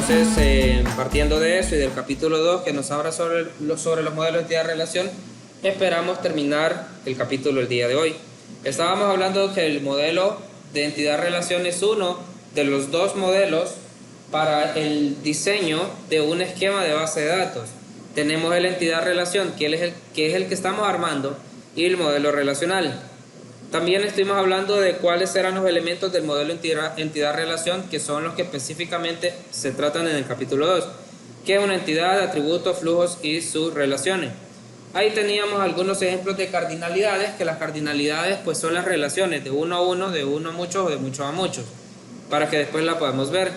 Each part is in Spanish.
Entonces, partiendo de eso y del capítulo 2 que nos habla sobre los modelos de entidad-relación, esperamos terminar el capítulo el día de hoy. Estábamos hablando que el modelo de entidad-relación es uno de los dos modelos para el diseño de un esquema de base de datos. Tenemos el entidad-relación, que es el que estamos armando, y el modelo relacional. También estuvimos hablando de cuáles eran los elementos del modelo entidad-relación, que son los que específicamente se tratan en el capítulo 2, que es una entidad, atributos, flujos y sus relaciones. Ahí teníamos algunos ejemplos de cardinalidades, que las cardinalidades pues son las relaciones de uno a uno, de uno a muchos o de muchos a muchos, para que después la podamos ver.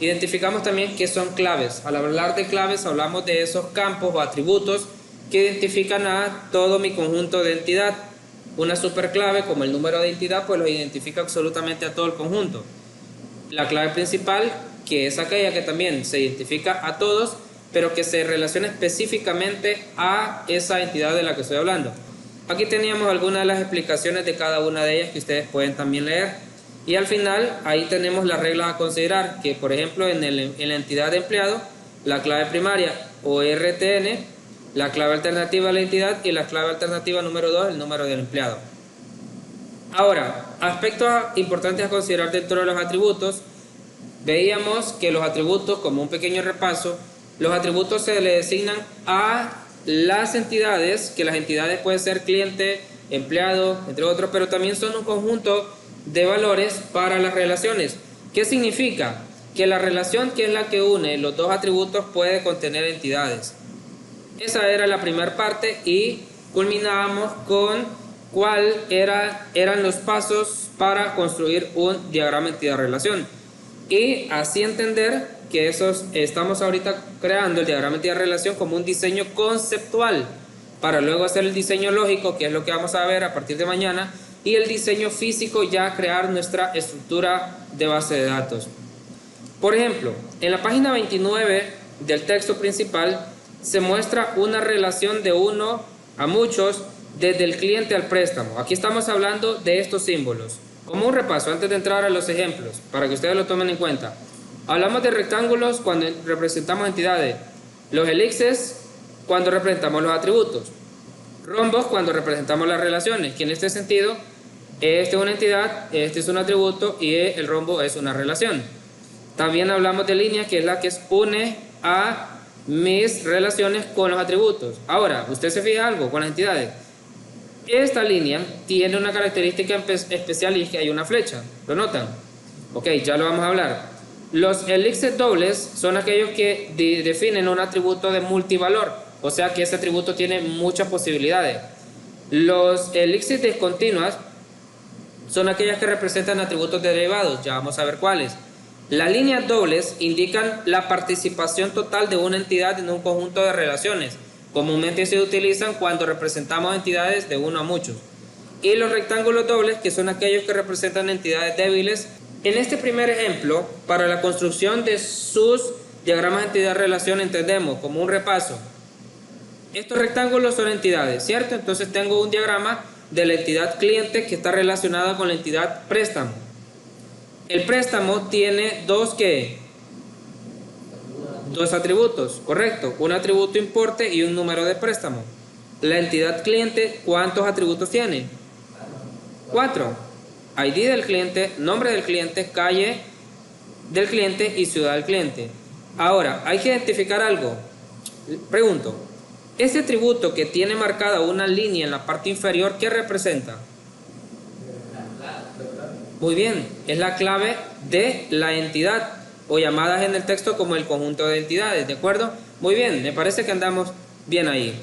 Identificamos también qué son claves. Al hablar de claves hablamos de esos campos o atributos que identifican a todo mi conjunto de entidad. Una superclave, como el número de entidad, pues lo identifica absolutamente a todo el conjunto. La clave principal, que es aquella que también se identifica a todos, pero que se relaciona específicamente a esa entidad de la que estoy hablando. Aquí teníamos algunas de las explicaciones de cada una de ellas que ustedes pueden también leer. Y al final, ahí tenemos las reglas a considerar, que por ejemplo en la entidad de empleado, la clave primaria o RTN, la clave alternativa a la entidad y la clave alternativa número 2, el número del empleado. Ahora, aspectos importantes a considerar dentro de los atributos. Veíamos que los atributos, como un pequeño repaso, los atributos se le designan a las entidades, que las entidades pueden ser cliente, empleado, entre otros, pero también son un conjunto de valores para las relaciones. ¿Qué significa? Que la relación, que es la que une los dos atributos, puede contener entidades. Esa era la primera parte y culminábamos con cuáles eran los pasos para construir un diagrama entidad-relación. Y así entender que estamos ahorita creando el diagrama entidad-relación como un diseño conceptual, para luego hacer el diseño lógico, que es lo que vamos a ver a partir de mañana, y el diseño físico, ya crear nuestra estructura de base de datos. Por ejemplo, en la página 29 del texto principal se muestra una relación de uno a muchos desde el cliente al préstamo. Aquí estamos hablando de estos símbolos. Como un repaso, antes de entrar a los ejemplos, para que ustedes lo tomen en cuenta. Hablamos de rectángulos cuando representamos entidades. Los elipses cuando representamos los atributos. Rombos cuando representamos las relaciones, que en este sentido, este es una entidad, este es un atributo y el rombo es una relación. También hablamos de línea, que es la que une a mis relaciones con los atributos. Ahora, usted se fija algo con las entidades. Esta línea tiene una característica especial y es que hay una flecha. ¿Lo notan? Ok, ya lo vamos a hablar. Los elipses dobles son aquellos que definen un atributo de multivalor, o sea que ese atributo tiene muchas posibilidades. Los elipses discontinuas son aquellas que representan atributos derivados, ya vamos a ver cuáles. Las líneas dobles indican la participación total de una entidad en un conjunto de relaciones. Comúnmente se utilizan cuando representamos entidades de uno a muchos. Y los rectángulos dobles, que son aquellos que representan entidades débiles. En este primer ejemplo, para la construcción de sus diagramas de entidad-relación, entendemos como un repaso. Estos rectángulos son entidades, ¿cierto? Entonces tengo un diagrama de la entidad cliente que está relacionada con la entidad préstamo. El préstamo tiene dos atributos, correcto, un atributo importe y un número de préstamo. La entidad cliente, ¿cuántos atributos tiene? 4. ID del cliente, nombre del cliente, calle del cliente y ciudad del cliente. Ahora, hay que identificar algo. Pregunto, este atributo que tiene marcada una línea en la parte inferior, ¿qué representa? Muy bien, es la clave de la entidad, o llamadas en el texto como el conjunto de entidades, ¿de acuerdo? Muy bien, me parece que andamos bien ahí.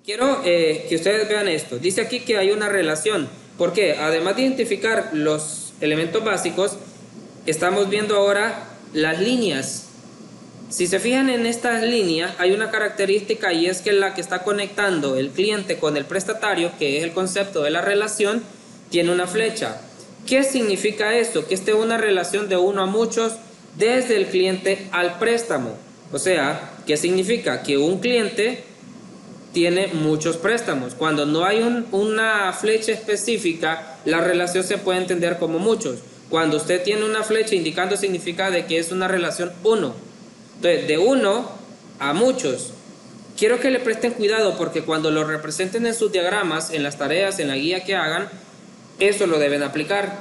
Quiero que ustedes vean esto. Dice aquí que hay una relación. ¿Por qué? Además de identificar los elementos básicos, estamos viendo ahora las líneas. Si se fijan en estas líneas, hay una característica y es que la que está conectando el cliente con el prestatario, que es el concepto de la relación, tiene una flecha. ¿Qué significa esto? Que esta es una relación de uno a muchos desde el cliente al préstamo. O sea, ¿qué significa? Que un cliente tiene muchos préstamos. Cuando no hay una flecha específica, la relación se puede entender como muchos. Cuando usted tiene una flecha indicando significa de que es una relación 1. Entonces, de 1 a muchos. Quiero que le presten cuidado porque cuando lo representen en sus diagramas, en las tareas, en la guía que hagan, eso lo deben aplicar.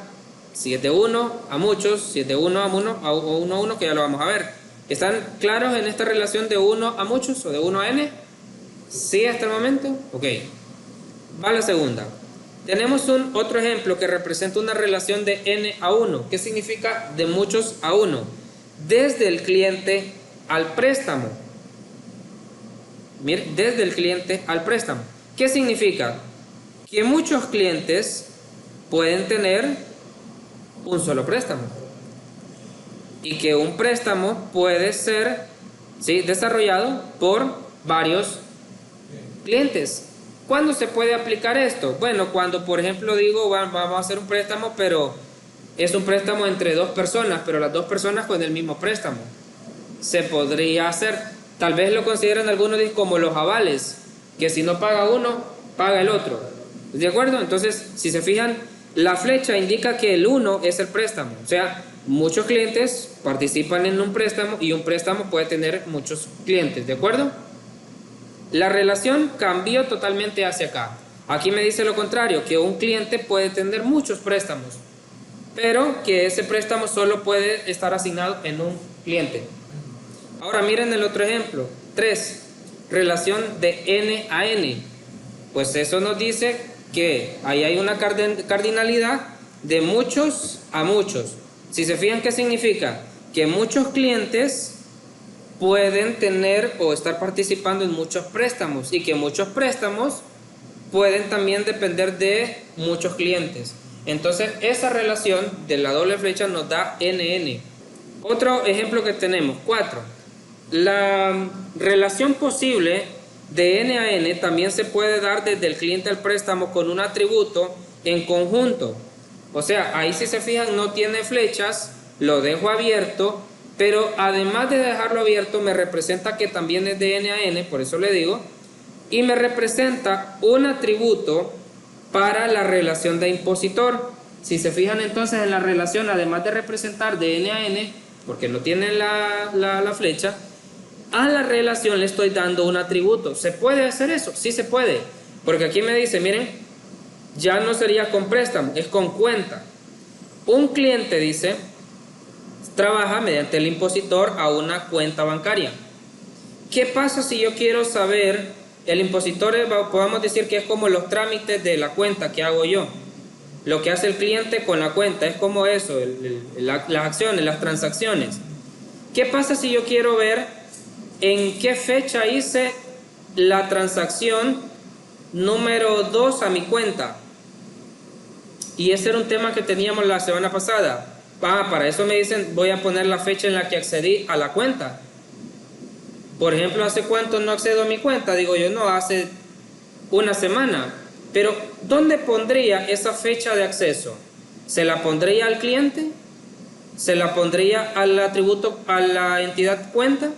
Si es de 1 a muchos, si es de 1 a 1 o 1 a 1, que ya lo vamos a ver. ¿Están claros en esta relación de 1 a muchos o de 1 a n? ¿Sí hasta el momento? Ok. Va la segunda. Tenemos otro ejemplo que representa una relación de n a 1. ¿Qué significa de muchos a 1? Desde el cliente al préstamo. Mire, desde el cliente al préstamo. ¿Qué significa? Que muchos clientes pueden tener un solo préstamo. Y que un préstamo puede ser, ¿sí?, desarrollado por varios clientes. ¿Cuándo se puede aplicar esto? Bueno, cuando por ejemplo digo, vamos a hacer un préstamo, pero es un préstamo entre dos personas, pero las dos personas con el mismo préstamo. Se podría hacer. Tal vez lo consideran algunos como los avales, que si no paga uno, paga el otro. ¿De acuerdo? Entonces, si se fijan, la flecha indica que el 1 es el préstamo. O sea, muchos clientes participan en un préstamo y un préstamo puede tener muchos clientes. ¿De acuerdo? La relación cambió totalmente hacia acá. Aquí me dice lo contrario, que un cliente puede tener muchos préstamos, pero que ese préstamo solo puede estar asignado en un cliente. Ahora miren el otro ejemplo, 3, relación de n a n. Pues eso nos dice que ahí hay una cardinalidad de muchos a muchos. Si se fijan, ¿qué significa? Que muchos clientes pueden tener o estar participando en muchos préstamos y que muchos préstamos pueden también depender de muchos clientes. Entonces esa relación de la doble flecha nos da NN. Otro ejemplo que tenemos, 4. La relación posible de N a N también se puede dar desde el cliente al préstamo con un atributo en conjunto. O sea, ahí si se fijan no tiene flechas, lo dejo abierto, pero además de dejarlo abierto me representa que también es de N a N, por eso le digo, y me representa un atributo para la relación de impositor. Si se fijan entonces en la relación, además de representar de N a N, porque no tiene la flecha, a la relación le estoy dando un atributo. ¿Se puede hacer eso? Sí se puede, porque aquí me dice, miren, ya no sería con préstamo, es con cuenta. Un cliente, dice, trabaja mediante el impositor a una cuenta bancaria. ¿Qué pasa si yo quiero saber, el impositor podemos decir que es como los trámites de la cuenta que hago yo? Lo que hace el cliente con la cuenta es como eso, las acciones, las transacciones. ¿Qué pasa si yo quiero ver en qué fecha hice la transacción número 2 a mi cuenta? Y ese era un tema que teníamos la semana pasada. Para eso me dicen, voy a poner la fecha en la que accedí a la cuenta. Por ejemplo, ¿hace cuánto no accedo a mi cuenta? Digo yo, no, hace una semana. Pero, ¿dónde pondría esa fecha de acceso? ¿Se la pondría al cliente? ¿Se la pondría al atributo, a la entidad cuenta?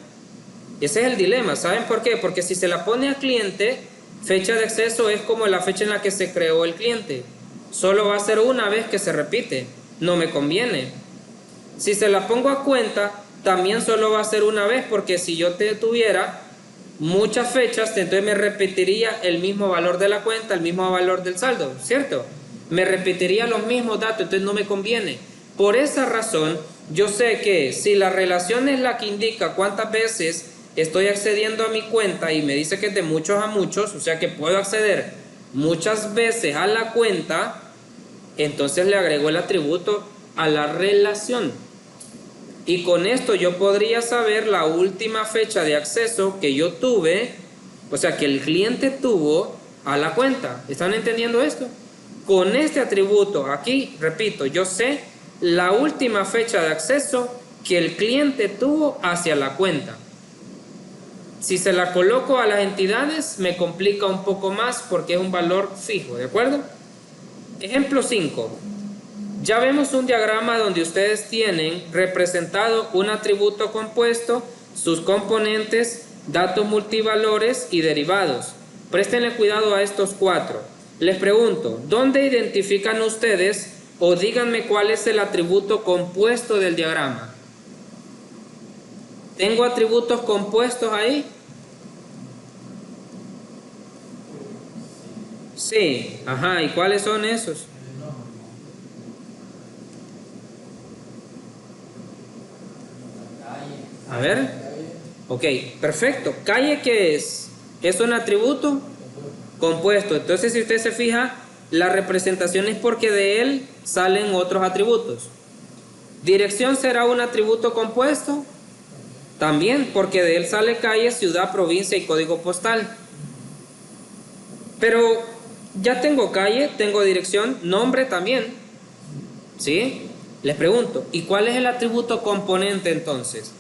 Ese es el dilema. ¿Saben por qué? Porque si se la pone al cliente, fecha de acceso es como la fecha en la que se creó el cliente. Solo va a ser una vez que se repite. No me conviene. Si se la pongo a cuenta, también solo va a ser una vez, porque si yo tuviera muchas fechas, entonces me repetiría el mismo valor de la cuenta, el mismo valor del saldo, ¿cierto? Me repetiría los mismos datos, entonces no me conviene. Por esa razón, yo sé que si la relación es la que indica cuántas veces estoy accediendo a mi cuenta y me dice que es de muchos a muchos, o sea que puedo acceder muchas veces a la cuenta, entonces le agrego el atributo a la relación. Y con esto yo podría saber la última fecha de acceso que yo tuve, o sea que el cliente tuvo a la cuenta. ¿Están entendiendo esto? Con este atributo aquí, repito, yo sé la última fecha de acceso que el cliente tuvo hacia la cuenta. Si se la coloco a las entidades me complica un poco más porque es un valor fijo, ¿de acuerdo? Ejemplo 5. Ya vemos un diagrama donde ustedes tienen representado un atributo compuesto, sus componentes, datos multivalores y derivados. Préstenle cuidado a estos 4. Les pregunto, ¿dónde identifican ustedes O díganme cuál es el atributo compuesto del diagrama. ¿Tengo atributos compuestos ahí? Sí, ajá, ¿y cuáles son esos? A ver, ok, perfecto. ¿Calle qué es? ¿Es un atributo compuesto? Entonces, si usted se fija, la representación es porque de él salen otros atributos. ¿Dirección será un atributo compuesto? También, porque de él sale calle, ciudad, provincia y código postal. Pero ya tengo calle, tengo dirección, nombre también. ¿Sí? Les pregunto, ¿y cuál es el atributo componente entonces?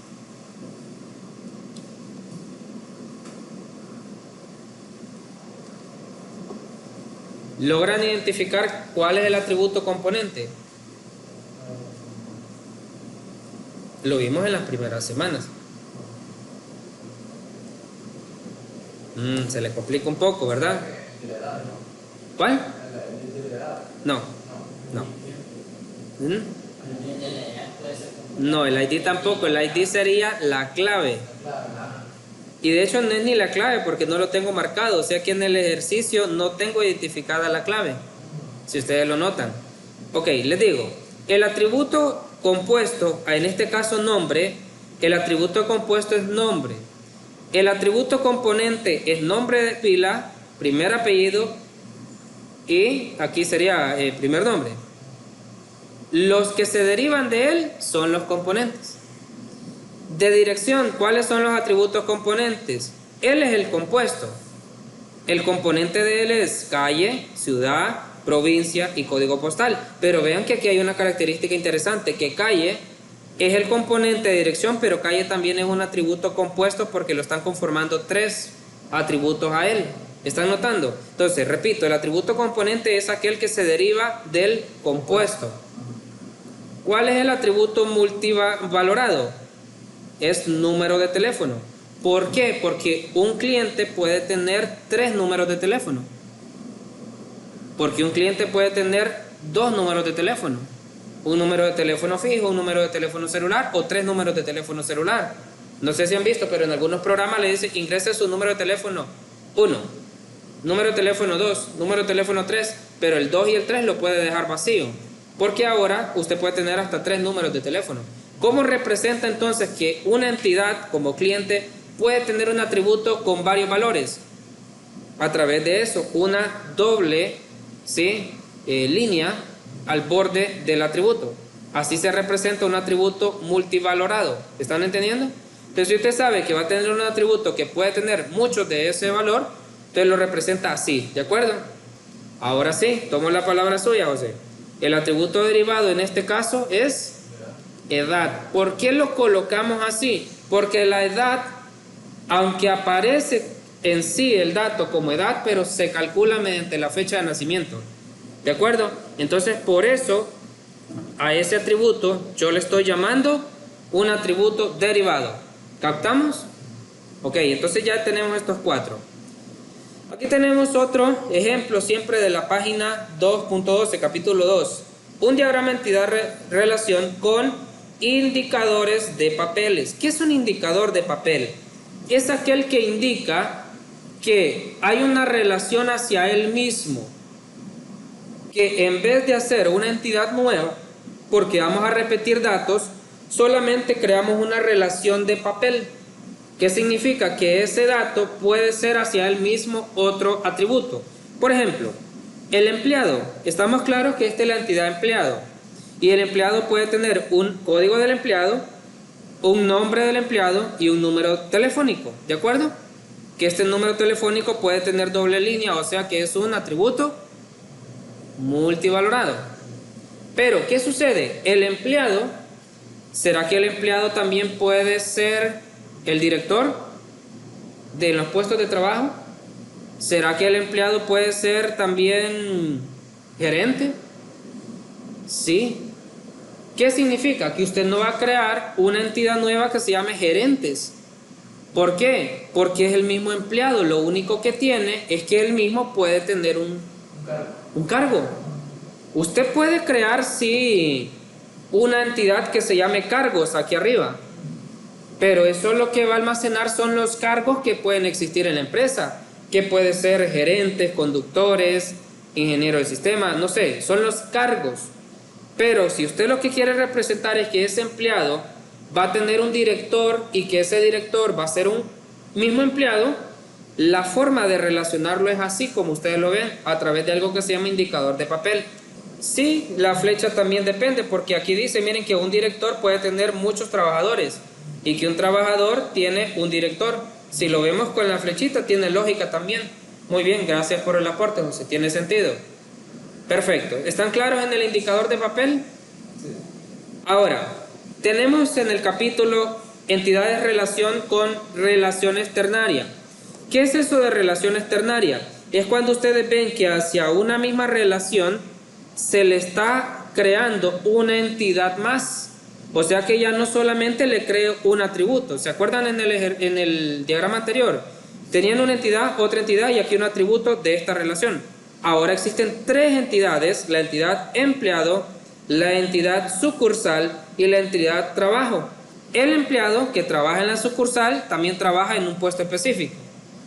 ¿Logran identificar cuál es el atributo componente? Lo vimos en las primeras semanas. Se le complica un poco, ¿verdad? ¿Cuál? No, no. No, el ID tampoco. El ID sería la clave. Y de hecho no es ni la clave porque no lo tengo marcado. O sea que en el ejercicio no tengo identificada la clave. Si ustedes lo notan. Ok, les digo. El atributo compuesto, en este caso nombre, el atributo compuesto es nombre. El atributo componente es nombre de pila, primer apellido y aquí sería primer nombre. Los que se derivan de él son los componentes. De dirección, ¿cuáles son los atributos componentes? Él es el compuesto. El componente de él es calle, ciudad, provincia y código postal. Pero vean que aquí hay una característica interesante, que calle es el componente de dirección, pero calle también es un atributo compuesto porque lo están conformando tres atributos a él. ¿Están notando? Entonces, repito, el atributo componente es aquel que se deriva del compuesto. ¿Cuál es el atributo multivalorado? Es número de teléfono. ¿Por qué? Porque un cliente puede tener 3 números de teléfono. Porque un cliente puede tener 2 números de teléfono. Un número de teléfono fijo, un número de teléfono celular o 3 números de teléfono celular. No sé si han visto, pero en algunos programas le dice que ingrese su número de teléfono 1, número de teléfono 2, número de teléfono 3, pero el 2 y el 3 lo puede dejar vacío. Porque ahora usted puede tener hasta 3 números de teléfono. ¿Cómo representa entonces que una entidad como cliente puede tener un atributo con varios valores? A través de eso, una doble línea al borde del atributo. Así se representa un atributo multivalorado. ¿Están entendiendo? Entonces, si usted sabe que va a tener un atributo que puede tener muchos de ese valor, entonces lo representa así, ¿de acuerdo? Ahora sí, tomo la palabra suya, José. El atributo derivado en este caso es edad. ¿Por qué lo colocamos así? Porque la edad, aunque aparece en sí el dato como edad, pero se calcula mediante la fecha de nacimiento. ¿De acuerdo? Entonces, por eso, a ese atributo yo le estoy llamando un atributo derivado. ¿Captamos? Ok, entonces ya tenemos estos 4. Aquí tenemos otro ejemplo siempre de la página 2.12, capítulo 2. Un diagrama entidad-relación con indicadores de papeles. ¿Qué es un indicador de papel? Es aquel que indica que hay una relación hacia él mismo. Que en vez de hacer una entidad nueva, porque vamos a repetir datos, solamente creamos una relación de papel. ¿Qué significa? Que ese dato puede ser hacia él mismo otro atributo. Por ejemplo, el empleado. Estamos claros que esta es la entidad empleado. Y el empleado puede tener un código del empleado, un nombre del empleado y un número telefónico. ¿De acuerdo? Que este número telefónico puede tener doble línea, o sea que es un atributo multivalorado. Pero, ¿qué sucede? El empleado, ¿será que el empleado también puede ser el director de los puestos de trabajo? ¿Será que el empleado puede ser también gerente? Sí. ¿Qué significa? Que usted no va a crear una entidad nueva que se llame gerentes. ¿Por qué? Porque es el mismo empleado. Lo único que tiene es que él mismo puede tener un cargo. Usted puede crear, sí, una entidad que se llame cargos aquí arriba, pero eso lo que va a almacenar son los cargos que pueden existir en la empresa, que puede ser gerentes, conductores, ingeniero de sistema, no sé, son los cargos. Pero si usted lo que quiere representar es que ese empleado va a tener un director y que ese director va a ser un mismo empleado, la forma de relacionarlo es así como ustedes lo ven, a través de algo que se llama indicador de papel. Sí, la flecha también depende, porque aquí dice, miren, que un director puede tener muchos trabajadores y que un trabajador tiene un director. Si lo vemos con la flechita, tiene lógica también. Muy bien, gracias por el aporte, José, tiene sentido. Perfecto, ¿están claros en el indicador de papel? Ahora, tenemos en el capítulo entidades de relación con relaciones ternarias. ¿Qué es eso de relaciones ternarias? Es cuando ustedes ven que hacia una misma relación se le está creando una entidad más. O sea que ya no solamente le creo un atributo. ¿Se acuerdan en el diagrama anterior? Tenían una entidad, otra entidad y aquí un atributo de esta relación. Ahora existen tres entidades: la entidad empleado, la entidad sucursal y la entidad trabajo. El empleado que trabaja en la sucursal también trabaja en un puesto específico.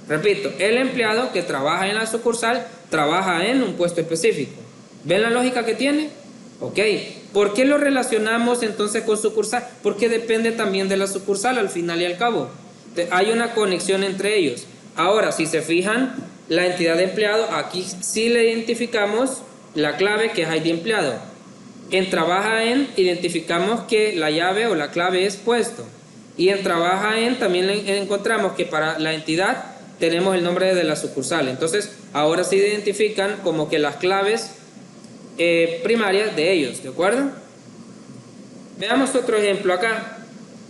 Repito, el empleado que trabaja en la sucursal trabaja en un puesto específico. ¿Ven la lógica que tiene? Ok. ¿Por qué lo relacionamos entonces con sucursal? Porque depende también de la sucursal al final y al cabo. Hay una conexión entre ellos. Ahora, si se fijan, la entidad de empleado, aquí sí le identificamos la clave que es ID empleado. En trabaja en, identificamos que la llave o la clave es puesto. Y en trabaja en también encontramos que para la entidad tenemos el nombre de la sucursal. Entonces, ahora se identifican como que las claves primarias de ellos, ¿de acuerdo? Veamos otro ejemplo acá.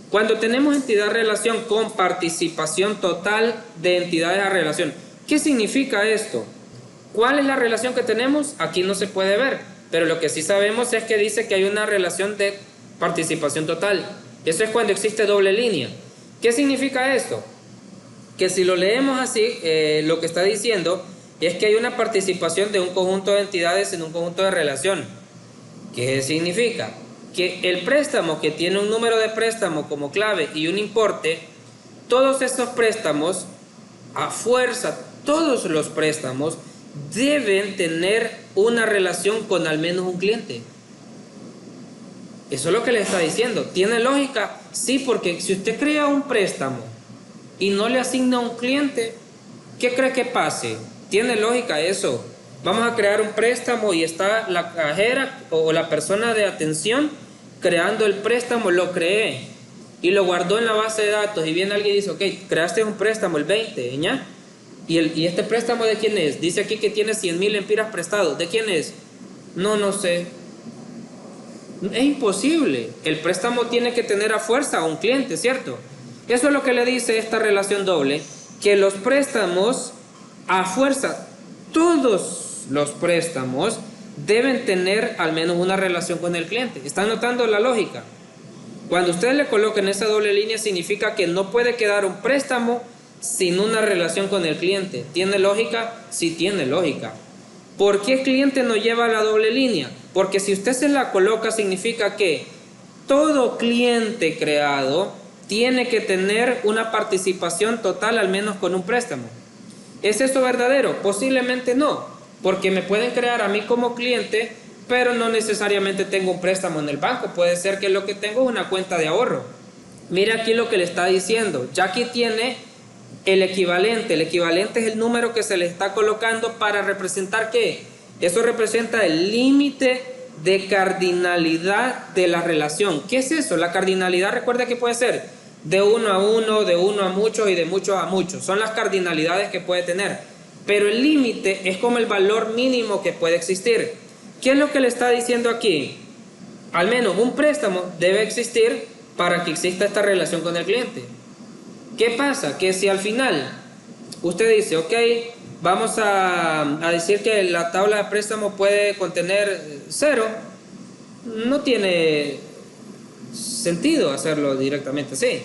Cuando tenemos entidad relación con participación total de entidades a relación, ¿qué significa esto? ¿Cuál es la relación que tenemos? Aquí no se puede ver, pero lo que sí sabemos es que dice que hay una relación de participación total. Eso es cuando existe doble línea. ¿Qué significa esto? Que si lo leemos así, lo que está diciendo es que hay una participación de un conjunto de entidades en un conjunto de relación. ¿Qué significa? Que el préstamo que tiene un número de préstamo como clave y un importe, todos estos préstamos, a fuerza, todos los préstamos deben tener una relación con al menos un cliente. Eso es lo que le está diciendo. ¿Tiene lógica? Sí, porque si usted crea un préstamo y no le asigna un cliente, ¿qué cree que pase? ¿Tiene lógica eso? Vamos a crear un préstamo y está la cajera o la persona de atención creando el préstamo, lo creé y lo guardó en la base de datos y viene alguien y dice, ok, creaste un préstamo el 20, ¿ya? ¿Y este préstamo de quién es? Dice aquí que tiene 100,000 lempiras prestados. ¿De quién es? No sé. Es imposible. El préstamo tiene que tener a fuerza a un cliente, ¿cierto? Eso es lo que le dice esta relación doble, que los préstamos a fuerza, todos los préstamos deben tener al menos una relación con el cliente. ¿Están notando la lógica? Cuando ustedes le coloquen esa doble línea, significa que no puede quedar un préstamo sin una relación con el cliente. ¿Tiene lógica? Sí tiene lógica. ¿Por qué el cliente no lleva la doble línea? Porque si usted se la coloca, significa que todo cliente creado tiene que tener una participación total al menos con un préstamo. ¿Es eso verdadero? Posiblemente no, porque me pueden crear a mí como cliente, pero no necesariamente tengo un préstamo en el banco. Puede ser que lo que tengo es una cuenta de ahorro. Mira aquí lo que le está diciendo. Ya aquí tiene el equivalente. El equivalente es el número que se le está colocando para representar ¿qué? Eso representa el límite de cardinalidad de la relación. ¿Qué es eso? La cardinalidad, recuerda que puede ser de uno a uno, de uno a muchos y de muchos a muchos. Son las cardinalidades que puede tener. Pero el límite es como el valor mínimo que puede existir. ¿Qué es lo que le está diciendo aquí? Al menos un préstamo debe existir para que exista esta relación con el cliente. ¿Qué pasa? Que si al final usted dice, ok, vamos a decir que la tabla de préstamo puede contener 0, no tiene sentido hacerlo directamente así.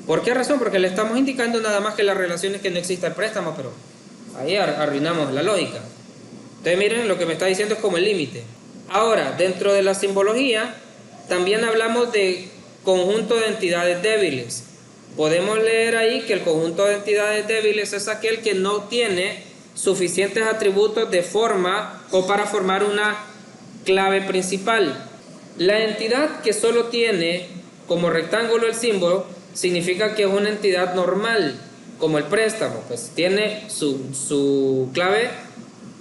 ¿Por qué razón? Porque le estamos indicando nada más que la relación es que no exista el préstamo, pero ahí arruinamos la lógica. Entonces miren, lo que me está diciendo es como el límite. Ahora, dentro de la simbología, también hablamos de conjunto de entidades débiles. Podemos leer ahí que el conjunto de entidades débiles es aquel que no tiene suficientes atributos de forma o para formar una clave principal. La entidad que solo tiene como rectángulo el símbolo significa que es una entidad normal, como el préstamo, pues tiene su clave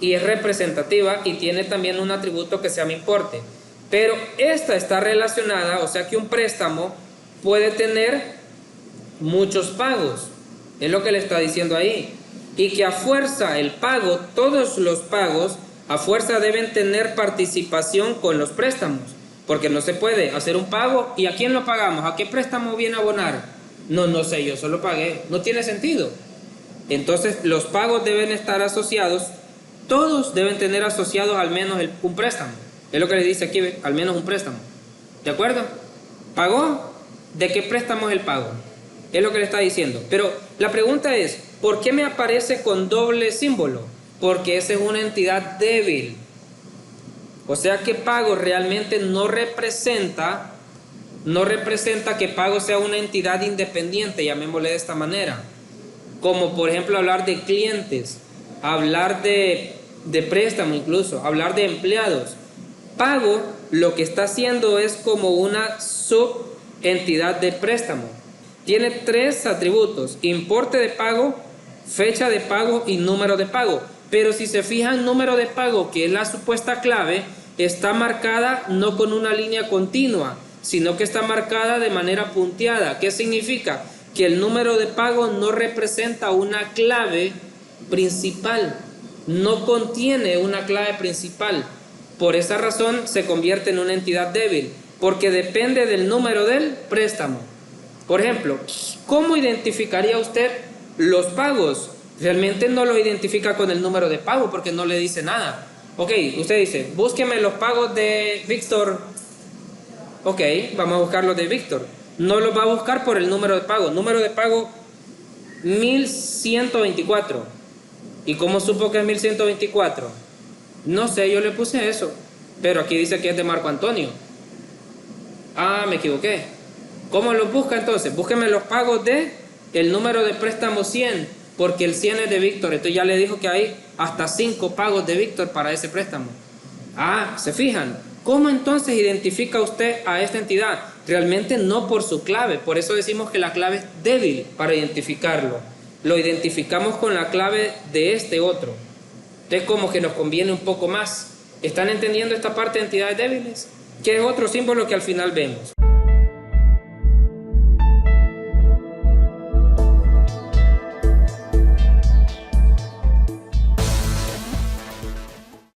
y es representativa y tiene también un atributo que se llama importe. Pero esta está relacionada, o sea que un préstamo puede tener muchos pagos, es lo que le está diciendo ahí, y que a fuerza el pago, todos los pagos a fuerza deben tener participación con los préstamos, porque no se puede hacer un pago y ¿a quién lo pagamos? ¿A qué préstamo viene a abonar? No sé, yo solo pagué, no tiene sentido. Entonces los pagos deben estar asociados, todos deben tener asociados al menos un préstamo, es lo que le dice aquí, al menos un préstamo, ¿de acuerdo? ¿Pagó? ¿De qué préstamo es el pago? Es lo que le está diciendo. Pero la pregunta es, ¿por qué me aparece con doble símbolo? Porque esa es una entidad débil. O sea que pago realmente no representa que pago sea una entidad independiente, llamémosle de esta manera. Como por ejemplo hablar de clientes, hablar de préstamo incluso, hablar de empleados. Pago lo que está haciendo es como una subentidad de préstamo. Tiene tres atributos: importe de pago, fecha de pago y número de pago. Pero si se fijan, número de pago, que es la supuesta clave, está marcada no con una línea continua, sino que está marcada de manera punteada. ¿Qué significa? Que el número de pago no representa una clave principal, no contiene una clave principal. Por esa razón se convierte en una entidad débil, porque depende del número del préstamo. Por ejemplo, ¿cómo identificaría usted los pagos? Realmente no lo identifica con el número de pago porque no le dice nada. Ok, usted dice, búsqueme los pagos de Víctor. Ok, vamos a buscar los de Víctor. No los va a buscar por el número de pago. Número de pago 1124. ¿Y cómo supo que es 1124? No sé, yo le puse eso. Pero aquí dice que es de Marco Antonio. Ah, me equivoqué. ¿Cómo los busca entonces? Búsqueme los pagos de el número de préstamo 100, porque el 100 es de Víctor. Entonces ya le dijo que hay hasta 5 pagos de Víctor para ese préstamo. Ah, ¿se fijan? ¿Cómo entonces identifica usted a esta entidad? Realmente no por su clave. Por eso decimos que la clave es débil para identificarlo. Lo identificamos con la clave de este otro. Entonces como que nos conviene un poco más. ¿Están entendiendo esta parte de entidades débiles? Que es otro símbolo que al final vemos.